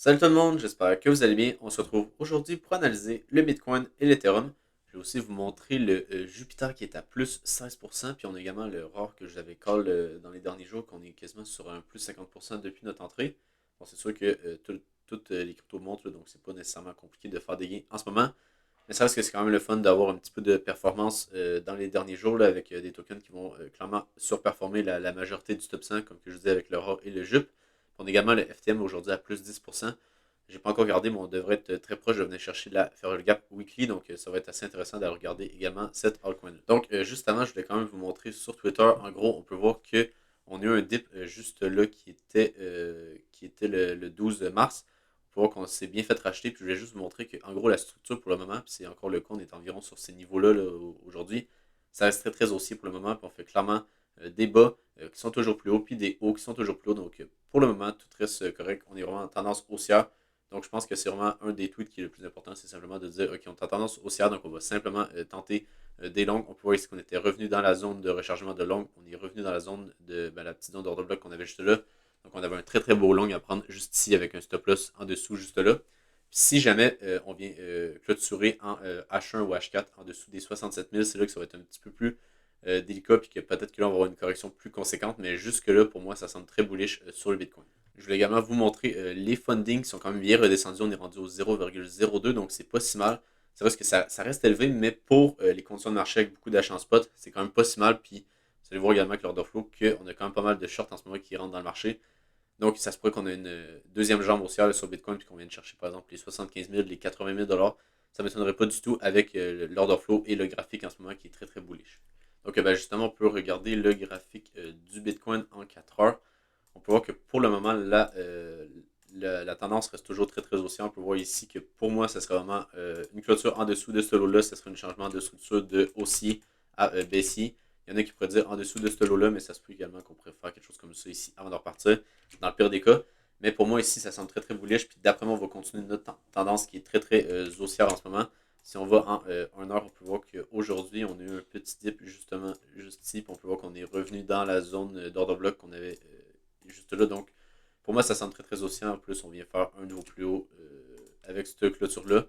Salut tout le monde, j'espère que vous allez bien. On se retrouve aujourd'hui pour analyser le Bitcoin et l'Ethereum. Je vais aussi vous montrer le Jupiter qui est à plus 16%, puis on a également le RAR que je vous avais call dans les derniers jours, qu'on est quasiment sur un plus 50% depuis notre entrée. Bon, c'est sûr que toutes les cryptos montent, là, donc c'est pas nécessairement compliqué de faire des gains en ce moment. Mais ça reste que c'est quand même le fun d'avoir un petit peu de performance dans les derniers jours là, avec des tokens qui vont clairement surperformer la majorité du top 100, comme que je vous disais avec le RAR et le JUP. On a également le FTM aujourd'hui à plus 10%. J'ai pas encore regardé, mais on devrait être très proche de venir chercher faire le gap weekly, donc ça va être assez intéressant de regarder également cette altcoin. Donc juste avant, je voulais quand même vous montrer sur Twitter, en gros, on peut voir que on a eu un dip juste là qui était le 12 mars. On peut voir qu'on s'est bien fait racheter, puis je voulais juste vous montrer que en gros la structure pour le moment, puis c'est encore le cas, on est environ sur ces niveaux-là là, aujourd'hui. Ça reste très très haussier pour le moment, puis on fait clairement des bas qui sont toujours plus hauts, puis des hauts qui sont toujours plus hauts. Donc pour le moment, tout reste correct. On est vraiment en tendance haussière. Donc, je pense que c'est vraiment un des tweets qui est le plus important, c'est simplement de dire, OK, on est en tendance haussière, donc on va simplement tenter des longues. On peut voir ici qu'on était revenu dans la zone de rechargement de longues. On est revenu dans la zone de la petite zone d'order block qu'on avait juste là. Donc, on avait un très très beau long à prendre juste ici avec un stop loss en dessous, juste là. Puis, si jamais on vient clôturer en H1 ou H4 en dessous des 67 000, c'est là que ça va être un petit peu plus délicat, puis que peut-être que là, on va avoir une correction plus conséquente, mais jusque-là, pour moi, ça semble très bullish sur le Bitcoin. Je voulais également vous montrer les fundings qui sont quand même bien redescendus. On est rendu au 0,02, donc c'est pas si mal. C'est vrai que ça reste élevé, mais pour les conditions de marché avec beaucoup d'achats en spot, c'est quand même pas si mal. Puis vous allez voir également avec l'order flow qu'on a quand même pas mal de shorts en ce moment qui rentrent dans le marché. Donc ça se pourrait qu'on ait une deuxième jambe haussière sur Bitcoin, puis qu'on vienne chercher par exemple les 75 000, les 80 000 dollars. Ça ne m'étonnerait pas du tout avec l'order flow et le graphique en ce moment qui est très très bullish. Donc justement, on peut regarder le graphique du Bitcoin en 4 heures. On peut voir que pour le moment, la tendance reste toujours très très haussière. On peut voir ici que pour moi, ça serait vraiment une clôture en dessous de ce lot-là. Ce serait un changement de structure de haussier à baissier. Il y en a qui pourraient dire en dessous de ce lot-là, mais ça se peut également qu'on pourrait faire quelque chose comme ça ici avant de repartir, dans le pire des cas. Mais pour moi, ici, ça semble très très bullish. Puis d'après moi, on va continuer notre tendance qui est très très haussière en ce moment. Si on va en 1 heure, on peut voir qu'aujourd'hui, on a eu un petit dip justement juste ici. Puis on peut voir qu'on est revenu dans la zone d'order block qu'on avait juste là. Donc, pour moi, ça semble très très haussier. En plus, on vient faire un nouveau plus haut avec cette clôture-là.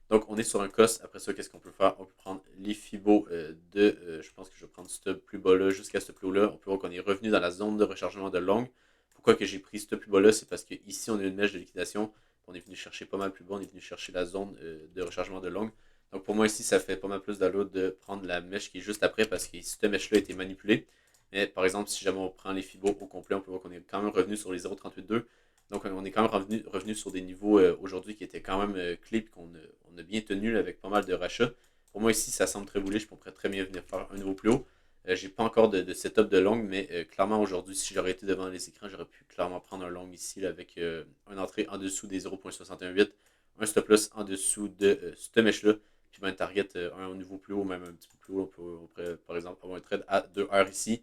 Donc, on est sur un cost. Après ça, qu'est-ce qu'on peut faire? On peut prendre les Fibos je pense que je vais prendre ce plus bas-là jusqu'à ce plus haut-là. On peut voir qu'on est revenu dans la zone de rechargement de longue. Pourquoi que j'ai pris ce plus bas-là? C'est parce qu'ici, on a une mèche de liquidation. On est venu chercher pas mal plus bas. On est venu chercher la zone de rechargement de longue. Donc, pour moi, ici, ça fait pas mal plus d'allure de prendre la mèche qui est juste après parce que cette mèche-là a été manipulée. Mais par exemple, si jamais on prend les Fibos au complet, on peut voir qu'on est quand même revenu sur les 0,38,2. Donc on est quand même revenu sur des niveaux aujourd'hui qui étaient quand même clés et on a bien tenu avec pas mal de rachats. Pour moi ici, ça semble très bullish, on pourrait très bien venir faire un nouveau plus haut. J'ai pas encore de setup de long, mais clairement aujourd'hui, si j'aurais été devant les écrans, j'aurais pu clairement prendre un long ici là, avec une entrée en dessous des 0,618, un stop loss en dessous de cette mèche-là, puis un target un nouveau plus haut, même un petit peu plus haut. On pourrait par exemple avoir un trade à 2 heures ici.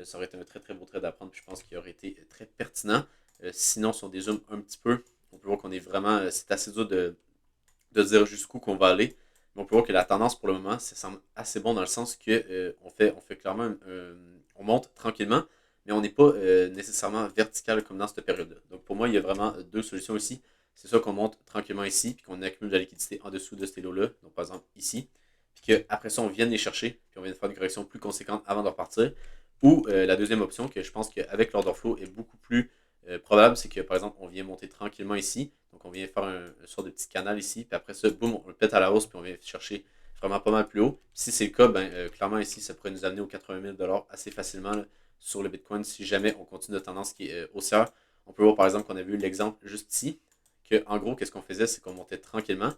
Ça aurait été un très très beau trade à prendre, puis je pense qu'il aurait été très pertinent. Sinon, si on dézoome un petit peu, on peut voir qu'on est vraiment. C'est assez dur de dire jusqu'où qu'on va aller. Mais on peut voir que la tendance pour le moment, ça semble assez bon dans le sens que on fait clairement. On monte tranquillement, mais on n'est pas nécessairement vertical comme dans cette période-là. Donc pour moi, il y a vraiment deux solutions ici. C'est soit qu'on monte tranquillement ici, puis qu'on accumule de la liquidité en dessous de ce lot-là, donc par exemple ici, puis qu'après ça, on vienne les chercher, puis on vienne faire une correction plus conséquente avant de repartir. Ou la deuxième option, que je pense qu'avec l'order flow est beaucoup plus probable, c'est que par exemple, on vient monter tranquillement ici. Donc on vient faire un sort de petit canal ici, puis après ça, boum, on le pète à la hausse, puis on vient chercher vraiment pas mal plus haut. Si c'est le cas, clairement ici, ça pourrait nous amener aux 80 000 assez facilement là, sur le Bitcoin si jamais on continue de tendance qui est haussière. On peut voir par exemple qu'on avait eu l'exemple juste ici, que en gros, qu'est-ce qu'on faisait, c'est qu'on montait tranquillement.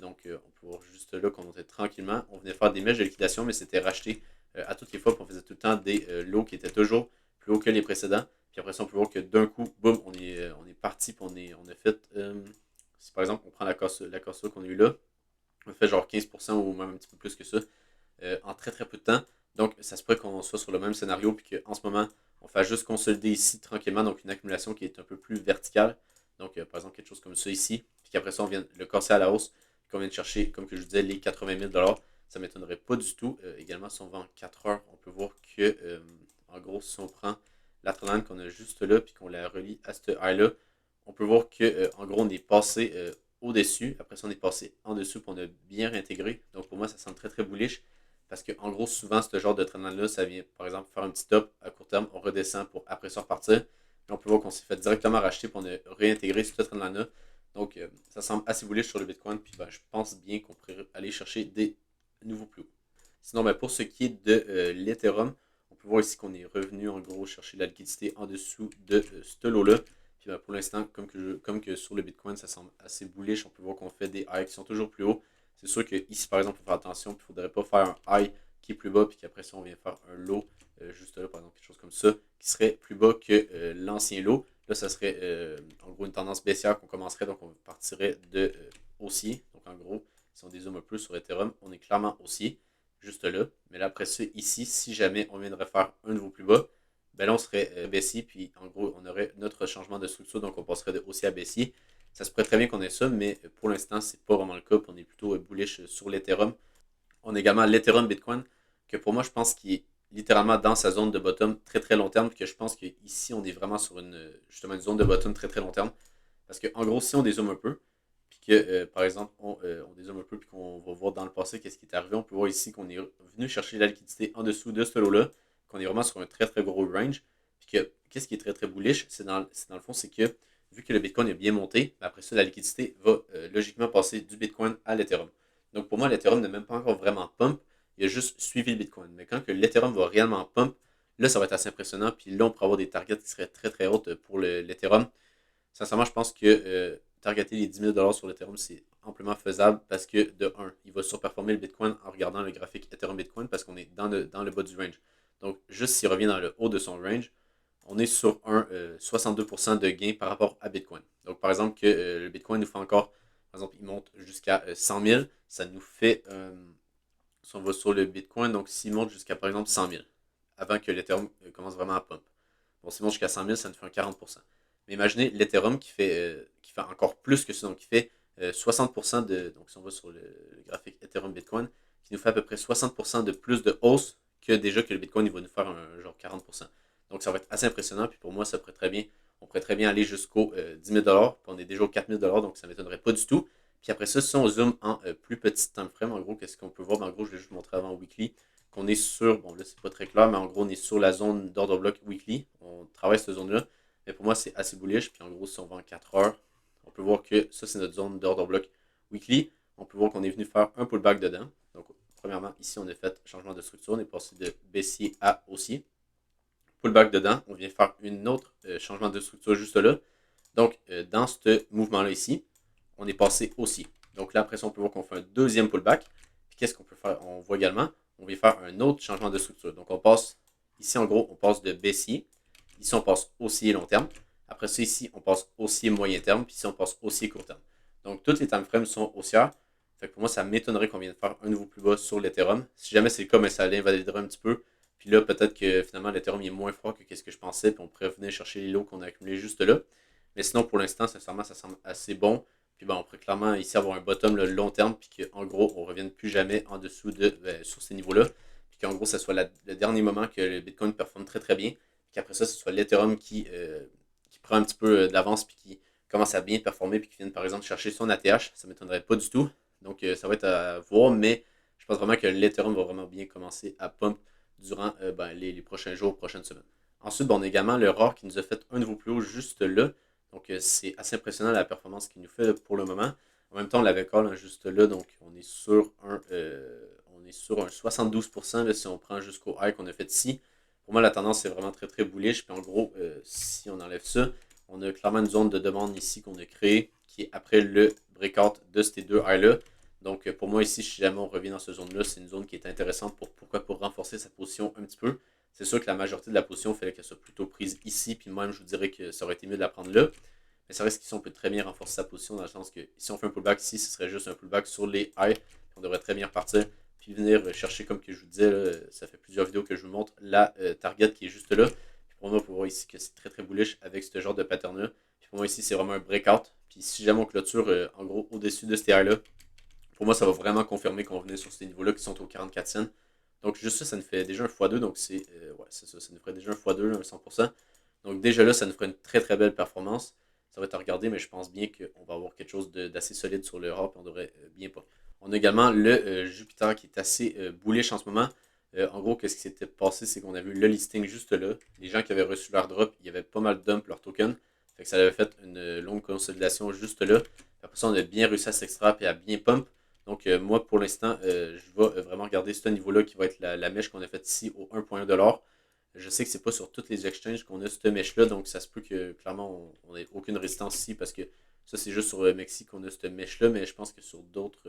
On peut voir juste là qu'on montait tranquillement. On venait faire des mèches de liquidation, mais c'était racheté à toutes les fois, puis on faisait tout le temps des lots qui étaient toujours plus hauts que les précédents. Puis après ça, on peut voir que d'un coup, boum, on est parti, puis on a fait. Si par exemple, on prend la course qu'on a eu là, on a fait genre 15% ou même un petit peu plus que ça en très très peu de temps. Donc, ça se pourrait qu'on soit sur le même scénario, puis qu'en ce moment, on fait juste consolider ici tranquillement, donc une accumulation qui est un peu plus verticale. Donc, par exemple, quelque chose comme ça ici, puis qu'après ça, on vient le casser à la hausse, puis qu'on vient de chercher, comme que je vous disais, les 80 000 ça ne m'étonnerait pas du tout. Également, si on va en 4 heures, on peut voir que, en gros, si on prend la trendline qu'on a juste là, puis qu'on la relie à ce high-là, on peut voir que en gros, on est passé au-dessus. Après ça, on est passé en dessous, puis on a bien réintégré. Donc pour moi, ça semble très très bullish. Parce que en gros, souvent, ce genre de trend-là, ça vient, par exemple, faire un petit top à court terme, on redescend pour après ça repartir. Puis on peut voir qu'on s'est fait directement racheter, puis on a réintégré ce trend-là. Donc ça semble assez bullish sur le Bitcoin. Puis ben, je pense bien qu'on pourrait aller chercher des nouveaux plus hauts. Sinon, ben, pour ce qui est de l'Ethereum, on peut voir ici qu'on est revenu en gros chercher la liquidité en dessous de ce lot-là. Puis ben, pour l'instant, comme que sur le Bitcoin, ça semble assez bullish. On peut voir qu'on fait des highs qui sont toujours plus hauts. C'est sûr que ici, par exemple, il faut faire attention. Il ne faudrait pas faire un high qui est plus bas, puis qu'après ça, on vient faire un low, juste là, par exemple, quelque chose comme ça, qui serait plus bas que l'ancien low. Là, ça serait en gros une tendance baissière qu'on commencerait, donc on partirait de haussier. Donc en gros, si on dézoome un peu sur Ethereum, on est clairement haussier, juste là. Mais là, après ça, ici, si jamais on viendrait faire un nouveau plus bas, ben là, on serait baissier, puis en gros, on aurait notre changement de structure, donc on passerait de haussier à baissier. Ça se pourrait très bien qu'on ait ça, mais pour l'instant, c'est pas vraiment le cas. On est plutôt bullish sur l'Ethereum. On a également l'Ethereum Bitcoin, que pour moi, je pense qu'il est littéralement dans sa zone de bottom très très long terme, puis que je pense qu'ici, on est vraiment sur justement une zone de bottom très très long terme. Parce que en gros, si on dézoome un peu, puis que par exemple, on dézoome un peu, puis qu'on va voir dans le passé qu'est-ce qui est arrivé, on peut voir ici qu'on est venu chercher la liquidité en dessous de ce lot-là, qu'on est vraiment sur un très très gros range. Puis que qu'est-ce qui est très très bullish, c'est dans le fond, c'est que vu que le Bitcoin est bien monté, après ça, la liquidité va logiquement passer du Bitcoin à l'Ethereum. Donc pour moi, l'Ethereum n'a même pas encore vraiment pump, il a juste suivi le Bitcoin. Mais quand que l'Ethereum va réellement pump, là, ça va être assez impressionnant. Puis là, on pourra avoir des targets qui seraient très très hautes pour l'Ethereum. Sincèrement, je pense que targeter les 10 000 sur l'Ethereum, c'est amplement faisable parce que, de 1, il va surperformer le Bitcoin en regardant le graphique Ethereum Bitcoin parce qu'on est dans le bas du range. Donc, juste s'il revient dans le haut de son range, on est sur un 62% de gain par rapport à Bitcoin. Donc, par exemple, que le Bitcoin nous fait encore, par exemple, il monte jusqu'à 100 000, ça nous fait, si on va sur le Bitcoin, donc s'il monte jusqu'à, par exemple, 100 000, avant que l'Ethereum commence vraiment à pump. Bon, s'il monte jusqu'à 100 000, ça nous fait un 40%. Mais imaginez l'Ethereum qui fait encore plus que ça, donc qui fait 60% de. Donc, si on va sur le graphique Ethereum Bitcoin, qui nous fait à peu près 60% de plus de hausse que déjà que le Bitcoin, il va nous faire un genre 40%. Donc, ça va être assez impressionnant. Puis pour moi, ça pourrait très bien. On pourrait très bien aller jusqu'au 10 000 puis on est déjà au 4 000 donc ça ne m'étonnerait pas du tout. Puis après ça, si on zoome en plus petit time frame, en gros, qu'est-ce qu'on peut voir? Ben, en gros, je vais juste vous montrer avant weekly qu'on est sur, bon là c'est pas très clair, mais en gros on est sur la zone d'order block weekly. On travaille cette zone-là. Mais pour moi, c'est assez bullish. Puis en gros, si on va en 4 heures, on peut voir que ça, c'est notre zone d'order block weekly. On peut voir qu'on est venu faire un pullback dedans. Donc, premièrement, ici, on a fait changement de structure. On est passé de baissier à haussier. Pullback dedans. On vient faire une autre changement de structure juste là. Donc, dans ce mouvement-là ici, on est passé haussier. Donc là, après ça, on peut voir qu'on fait un deuxième pullback. Puis qu'est-ce qu'on peut faire? On voit également, on vient faire un autre changement de structure. Donc, on passe, ici, en gros, on passe de baissier. Ici, on passe haussier long terme. Après ça, ici, on passe haussier moyen terme. Puis ici, on passe haussier court terme. Donc, toutes les time frames sont haussières. Fait que pour moi, ça m'étonnerait qu'on vienne faire un nouveau plus bas sur l'Ethereum. Si jamais c'est le cas, mais ça l'invaliderait un petit peu. Puis là, peut-être que finalement, l'Ethereum est moins fort que ce que je pensais. Puis on pourrait venir chercher les lots qu'on a accumulés juste là. Mais sinon, pour l'instant, sincèrement, ça semble assez bon. Puis on pourrait clairement ici avoir un bottom le long terme. Puis qu'en gros, on ne revienne plus jamais en dessous sur ces niveaux-là. Puis qu'en gros, ça soit le dernier moment que le Bitcoin performe très très bien. Puis qu'après ça, ce soit l'Ethereum qui prend un petit peu d'avance. Puis qui commence à bien performer. Puis qui vienne par exemple chercher son ATH. Ça ne m'étonnerait pas du tout. Donc ça va être à voir. Mais je pense vraiment que l'Ethereum va vraiment bien commencer à pump durant les prochains jours, prochaines semaines. Ensuite, on a également le RAR qui nous a fait un nouveau plus haut juste là. Donc, c'est assez impressionnant la performance qu'il nous fait pour le moment. En même temps, on l'avait call juste là, donc on est sur un 72% là, si on prend jusqu'au high qu'on a fait ici. Pour moi, la tendance est vraiment très très bullish. Puis en gros, si on enlève ça, on a clairement une zone de demande ici qu'on a créée qui est après le breakout de ces deux highs-là. Donc, pour moi, ici, si jamais on revient dans cette zone-là, c'est une zone qui est intéressante pour renforcer sa position un petit peu. C'est sûr que la majorité de la position, il fallait qu'elle soit plutôt prise ici, puis même, je vous dirais que ça aurait été mieux de la prendre là. Mais ça reste qu'ici, on peut très bien renforcer sa position dans le sens que si on fait un pullback ici, ce serait juste un pullback sur les highs. On devrait très bien repartir, puis venir chercher, comme que je vous disais, là, ça fait plusieurs vidéos que je vous montre, la target qui est juste là. Puis pour moi, on peut voir ici que c'est très très bullish avec ce genre de pattern-là. Puis pour moi, ici, c'est vraiment un breakout. Puis si jamais on clôture, en gros, au-dessus de ces highs-là, pour moi, ça va vraiment confirmer qu'on venait sur ces niveaux-là qui sont aux 44 cents. Donc, juste ça, ça nous fait déjà un x2. Donc, c'est ça nous ferait déjà un x2, un 100%. Donc, déjà là, ça nous ferait une très très belle performance. ça va être à regarder, mais je pense bien qu'on va avoir quelque chose d'assez solide sur le rare, puis on devrait bien pas. On a également le Jupiter qui est assez bullish en ce moment. En gros, qu'est-ce qui s'était passé, c'est qu'on a vu le listing juste là. Les gens qui avaient reçu leur drop, il y avait pas mal de dump leur token. Fait que ça avait fait une longue consolidation juste là. Après ça, on a bien réussi à s'extraire et à bien pump. Donc, moi, pour l'instant, je vais vraiment regarder ce niveau-là qui va être la mèche qu'on a faite ici au 1.1$. Je sais que c'est pas sur toutes les exchanges qu'on a cette mèche-là, donc ça se peut que clairement on n'ait aucune résistance ici parce que ça c'est juste sur le Mexique qu'on a cette mèche-là, mais je pense que sur d'autres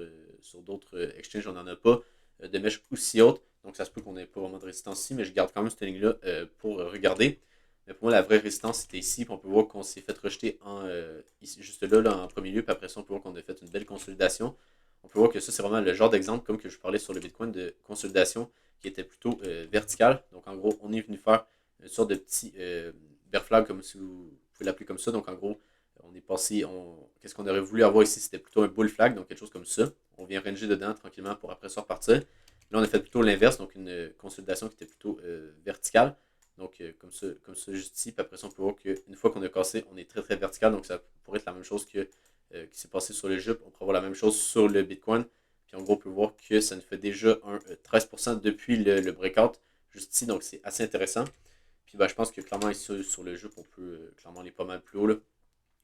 exchanges on n'en a pas de mèche aussi haute, donc ça se peut qu'on n'ait pas vraiment de résistance ici, mais je garde quand même cette ligne-là pour regarder. Mais pour moi la vraie résistance c'était ici, puis on peut voir qu'on s'est fait rejeter ici, juste là, en premier lieu, puis après ça on peut voir qu'on a fait une belle consolidation. On peut voir que ça c'est vraiment le genre d'exemple, comme que je parlais sur le Bitcoin, de consolidation qui était plutôt vertical. Donc en gros, on est venu faire une sorte de petit bear flag, comme si vous pouvez l'appeler comme ça. Donc en gros, on est passé, qu'est-ce qu'on aurait voulu avoir ici, c'était plutôt un bull flag, donc quelque chose comme ça. On vient ranger dedans tranquillement pour après ça repartir. Là, on a fait plutôt l'inverse, donc une consolidation qui était plutôt verticale. Donc comme ça juste ici. Puis après ça, on peut voir qu'une fois qu'on a cassé, on est très très vertical. Donc ça pourrait être la même chose qui s'est passé sur le JUP. On pourrait voir la même chose sur le Bitcoin. Puis en gros, on peut voir que ça nous fait déjà un 13% depuis le breakout, juste ici, donc c'est assez intéressant. Puis ben, je pense que clairement ici sur le jeu, on peut clairement aller pas mal plus haut. Là.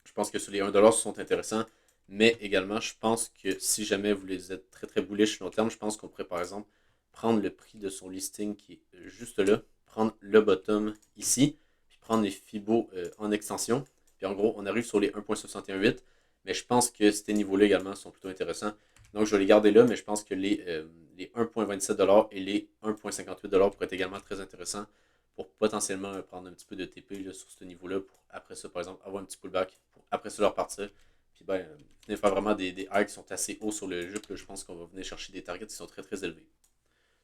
Je pense que sur les 1$, ce sont intéressants, mais également, je pense que si jamais vous les êtes très très bullish long terme, je pense qu'on pourrait par exemple prendre le prix de son listing qui est juste là, prendre le bottom ici, puis prendre les Fibo en extension. Puis en gros, on arrive sur les 1.618, mais je pense que ces niveaux-là également sont plutôt intéressants. Donc je vais les garder là, mais je pense que les 1.27$ et les 1.58$ pourraient être également très intéressants pour potentiellement prendre un petit peu de TP là, sur ce niveau-là, pour après ça, par exemple, avoir un petit pullback, pour après ça leur partir. Puis ben, venir faire vraiment des highs qui sont assez hauts sur le jupe. Je pense qu'on va venir chercher des targets qui sont très très élevés.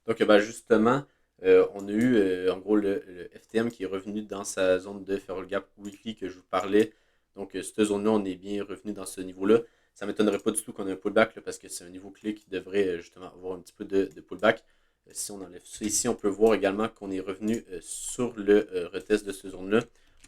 Donc ben, justement, on a eu en gros le FTM qui est revenu dans sa zone de Feral Gap Weekly que je vous parlais. Donc cette zone-là, on est bien revenu dans ce niveau-là. Ça ne m'étonnerait pas du tout qu'on ait un pullback là, parce que c'est un niveau clé qui devrait justement avoir un petit peu de pullback. Si on enlève ça ici, on peut voir également qu'on est revenu sur le retest de cette zone-là.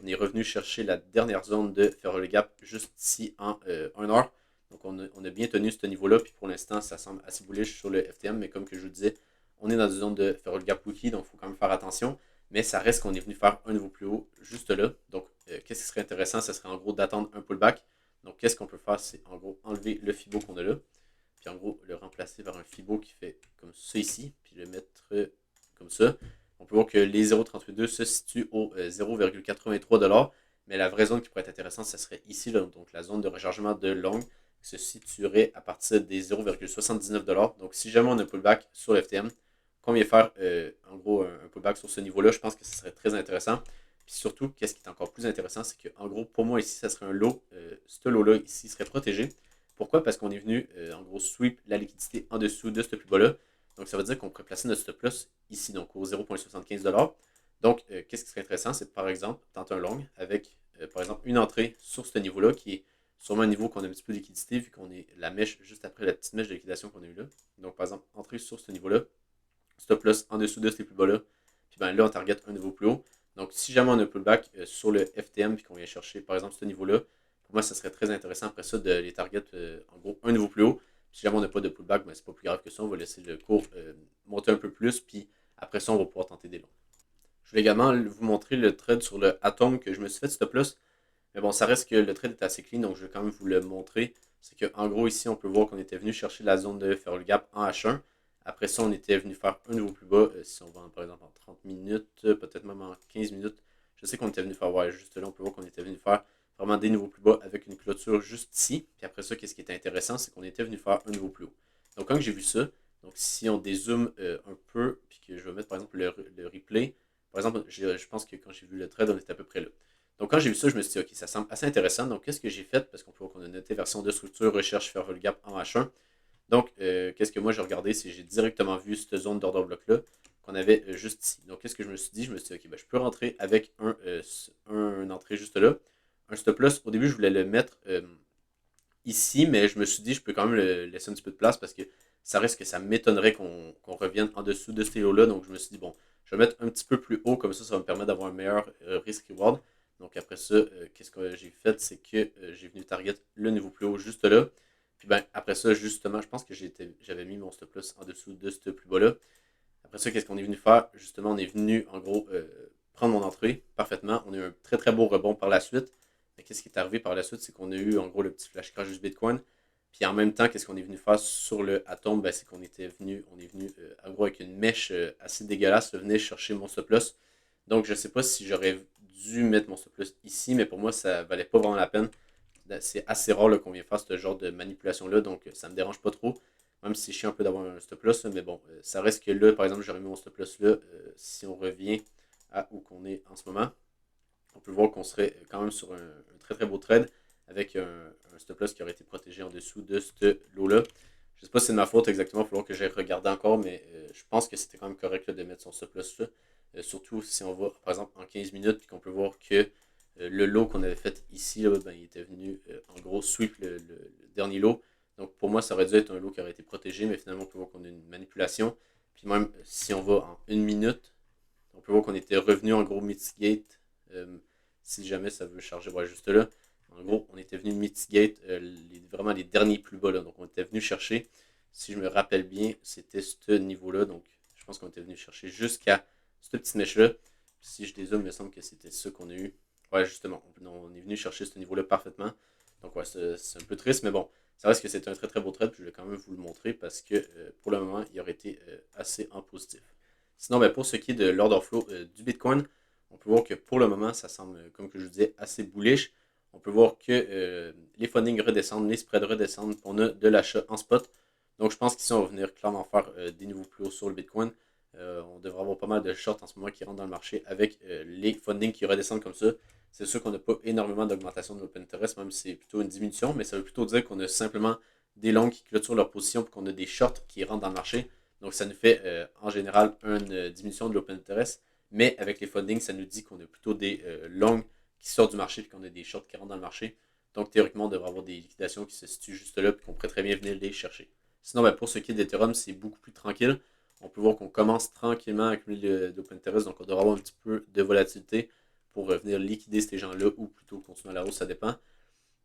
On est revenu chercher la dernière zone de Feral Gap juste ici en 1 heure. Donc on a bien tenu ce niveau-là. Puis pour l'instant, ça semble assez bullish sur le FTM. Mais comme que je vous disais, on est dans une zone de Feral Gap Wiki, donc il faut quand même faire attention. Mais ça reste qu'on est venu faire un niveau plus haut juste là. Donc qu'est-ce qui serait intéressant? Ce serait en gros d'attendre un pullback. Donc qu'est-ce qu'on peut faire? C'est en gros enlever le Fibo qu'on a là. Puis en gros le remplacer par un Fibo qui fait comme ça ici. Puis le mettre comme ça. On peut voir que les 0,382 se situent au 0,83$. Mais la vraie zone qui pourrait être intéressante, ce serait ici, là, donc la zone de rechargement de longue, qui se situerait à partir des 0,79$. Donc si jamais on a un pullback sur l'FTM, qu'on vient faire en gros un pullback sur ce niveau-là, je pense que ce serait très intéressant. Puis surtout, qu'est-ce qui est encore plus intéressant, c'est qu'en gros, pour moi ici, ça serait un lot. Ce lot-là ici serait protégé. Pourquoi? Parce qu'on est venu en gros sweep la liquidité en dessous de ce plus bas-là. Donc ça veut dire qu'on pourrait placer notre stop loss ici, donc au 0,75$. Donc qu'est-ce qui serait intéressant, c'est par exemple tenter un long avec par exemple une entrée sur ce niveau-là qui est sûrement un niveau qu'on a un petit peu de liquidité vu qu'on est la mèche juste après la petite mèche de liquidation qu'on a eue là. Donc par exemple, entrée sur ce niveau-là, stop loss en dessous de ces plus bas-là, puis ben là on target un niveau plus haut. Donc si jamais on a un pullback sur le FTM puis qu'on vient chercher par exemple ce niveau-là, pour moi ça serait très intéressant après ça de les target en gros un niveau plus haut. Si jamais on n'a pas de pullback, ben, c'est pas plus grave que ça, on va laisser le cours monter un peu plus, puis après ça on va pouvoir tenter des longs. Je vais également vous montrer le trade sur le Atom que je me suis fait stop loss. Mais bon, ça reste que le trade est assez clean, donc je vais quand même vous le montrer. C'est qu'en gros, ici, on peut voir qu'on était venu chercher la zone de Feral Gap en H1. Après ça, on était venu faire un niveau plus bas. Si on va par exemple en 30 minutes, peut-être même en 15 minutes. Je sais qu'on était venu faire, ouais, juste là, on peut voir qu'on était venu faire vraiment des niveaux plus bas avec une clôture juste ici. Puis après ça, qu'est-ce qui était intéressant, c'est qu'on était venu faire un niveau plus haut. Donc quand j'ai vu ça, donc si on dézoome un peu, puis que je vais mettre par exemple le replay, par exemple, je pense que quand j'ai vu le trade, on était à peu près là. Donc, quand j'ai vu ça, je me suis dit, OK, ça semble assez intéressant. Donc, qu'est-ce que j'ai fait? Parce qu'on peut voir qu'on a noté version de structure, recherche, faire le gap en H1. Donc, qu'est-ce que moi j'ai regardé? C'est que j'ai directement vu cette zone d'order block-là qu'on avait juste ici. Donc, qu'est-ce que je me suis dit? Je me suis dit, OK, ben, je peux rentrer avec un entrée juste là. Un stop loss, au début, je voulais le mettre ici, mais je me suis dit, je peux quand même le laisser un petit peu de place parce que ça reste que ça m'étonnerait qu'on revienne en dessous de ce lot-là. Donc, je me suis dit, bon, je vais mettre un petit peu plus haut, comme ça va me permettre d'avoir un meilleur risk-reward. Donc après ça, qu'est-ce que j'ai fait, c'est que j'ai venu target le niveau plus haut juste là. Puis ben après ça, justement, je pense que j'avais mis mon stop loss en dessous de ce plus bas là. Après ça, qu'est-ce qu'on est venu faire? Justement, on est venu, en gros, prendre mon entrée parfaitement. On a eu un très très beau rebond par la suite. Mais qu'est-ce qui est arrivé par la suite? C'est qu'on a eu, en gros, le petit flash crash du Bitcoin. Puis en même temps, qu'est-ce qu'on est venu faire sur le Atom? Ben, c'est qu'on on est venu, en gros, avec une mèche assez dégueulasse, venir chercher mon stop loss. Donc, je ne sais pas si j'aurais dû mettre mon stop loss ici, mais pour moi, ça valait pas vraiment la peine. C'est assez rare là, qu'on vienne faire ce genre de manipulation-là, donc ça me dérange pas trop. Même si c'est chiant un peu d'avoir un stop loss, mais bon, ça reste que là, par exemple, j'aurais mis mon stop loss là. Si on revient à où qu'on est en ce moment, on peut voir qu'on serait quand même sur un très très beau trade avec un stop loss qui aurait été protégé en dessous de ce lot-là. Je ne sais pas si c'est de ma faute exactement, il va falloir que j'aille regarder encore, mais je pense que c'était quand même correct là, de mettre son stop loss là. Surtout si on va, par exemple, en 15 minutes, puis qu'on peut voir que le lot qu'on avait fait ici, là, ben, il était venu en gros sweep le dernier lot. Donc pour moi, ça aurait dû être un lot qui aurait été protégé, mais finalement, on peut voir qu'on a une manipulation. Puis même si on va en une minute, on peut voir qu'on était revenu en gros mitigate. euh, si jamais ça veut charger, voilà, juste là. En gros, on était venu mitigate vraiment les derniers plus bas. Là. Donc on était venu chercher, si je me rappelle bien, c'était ce niveau-là. Donc je pense qu'on était venu chercher jusqu'à cette petite mèche-là. Si je dézoome, il me semble que c'était ça qu'on a eu. Ouais, justement, on est venu chercher ce niveau-là parfaitement. Donc ouais, c'est un peu triste, mais bon, ça reste que c'est un très très beau trade, puis je vais quand même vous le montrer parce que pour le moment, il aurait été assez en positif. Sinon, ben, pour ce qui est de l'order flow du Bitcoin, on peut voir que pour le moment, ça semble, comme que je vous disais, assez bullish. On peut voir que les fundings redescendent, les spreads redescendent, on a de l'achat en spot. Donc je pense qu'ici, on va venir clairement faire des nouveaux plus hauts sur le Bitcoin. On devrait avoir pas mal de shorts en ce moment qui rentrent dans le marché avec les fundings qui redescendent comme ça. C'est sûr qu'on n'a pas énormément d'augmentation de l'open interest, même si c'est plutôt une diminution, mais ça veut plutôt dire qu'on a simplement des longs qui clôturent leur position pour qu'on a des shorts qui rentrent dans le marché. Donc ça nous fait en général une diminution de l'open interest, mais avec les fundings, ça nous dit qu'on a plutôt des longs qui sortent du marché et qu'on a des shorts qui rentrent dans le marché. Donc théoriquement, on devrait avoir des liquidations qui se situent juste là et qu'on pourrait très bien venir les chercher. Sinon, ben, pour ce qui est d'Ethereum, c'est beaucoup plus tranquille. On peut voir qu'on commence tranquillement à accumuler d'open interest, donc on devrait avoir un petit peu de volatilité pour venir liquider ces gens-là ou plutôt continuer à la hausse, ça dépend.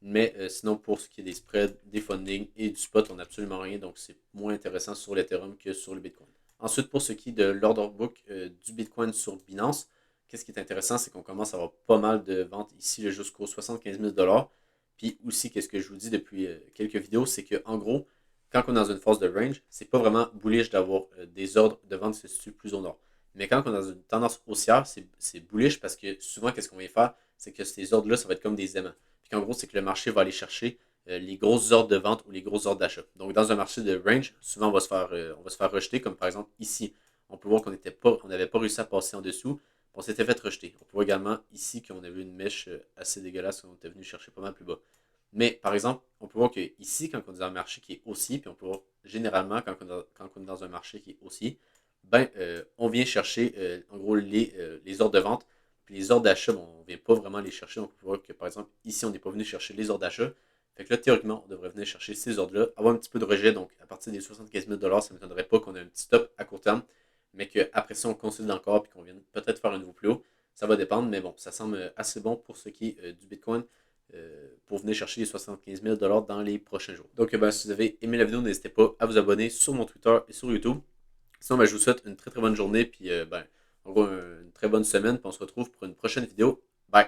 Mais sinon, pour ce qui est des spreads, des fundings et du spot, on n'a absolument rien. Donc, c'est moins intéressant sur l'Ethereum que sur le Bitcoin. Ensuite, pour ce qui est de l'order book du Bitcoin sur Binance, qu'est-ce qui est intéressant, c'est qu'on commence à avoir pas mal de ventes ici jusqu'aux 75 000 dollars. Puis aussi, qu'est-ce que je vous dis depuis quelques vidéos, c'est qu'en gros, quand on est dans une phase de range, c'est pas vraiment bullish d'avoir des ordres de vente qui se situent plus au nord. Mais quand on est dans une tendance haussière, c'est bullish parce que souvent, qu'est-ce qu'on va faire, c'est que ces ordres-là, ça va être comme des aimants. Puis qu'en gros, c'est que le marché va aller chercher les grosses ordres de vente ou les grosses ordres d'achat. Donc, dans un marché de range, souvent, on va se faire rejeter, comme par exemple ici. On peut voir qu'on n'avait pas réussi à passer en dessous. On s'était fait rejeter. On peut voir également ici qu'on avait une mèche assez dégueulasse, qu'on était venu chercher pas mal plus bas. Mais par exemple, on peut voir que ici, quand on est dans un marché qui est haussier, puis on peut voir généralement quand on est dans un marché qui est haussier, ben, on vient chercher en gros les ordres de vente. Puis les ordres d'achat, bon, on ne vient pas vraiment les chercher. Donc, on peut voir que par exemple, ici, on n'est pas venu chercher les ordres d'achat. Fait que là, théoriquement, on devrait venir chercher ces ordres-là, avoir un petit peu de rejet. Donc, à partir des 75 000 ça ne m'étonnerait pas qu'on ait un petit stop à court terme, mais qu'après ça, on consolide encore puis qu'on vienne peut-être faire un nouveau plus haut. Ça va dépendre, mais bon, ça semble assez bon pour ce qui est du Bitcoin pour venir chercher les 75 000 dans les prochains jours. Donc, ben, si vous avez aimé la vidéo, n'hésitez pas à vous abonner sur mon Twitter et sur YouTube. Sinon, ben, je vous souhaite une très très bonne journée, puis ben, en gros, une très bonne semaine, puis on se retrouve pour une prochaine vidéo. Bye!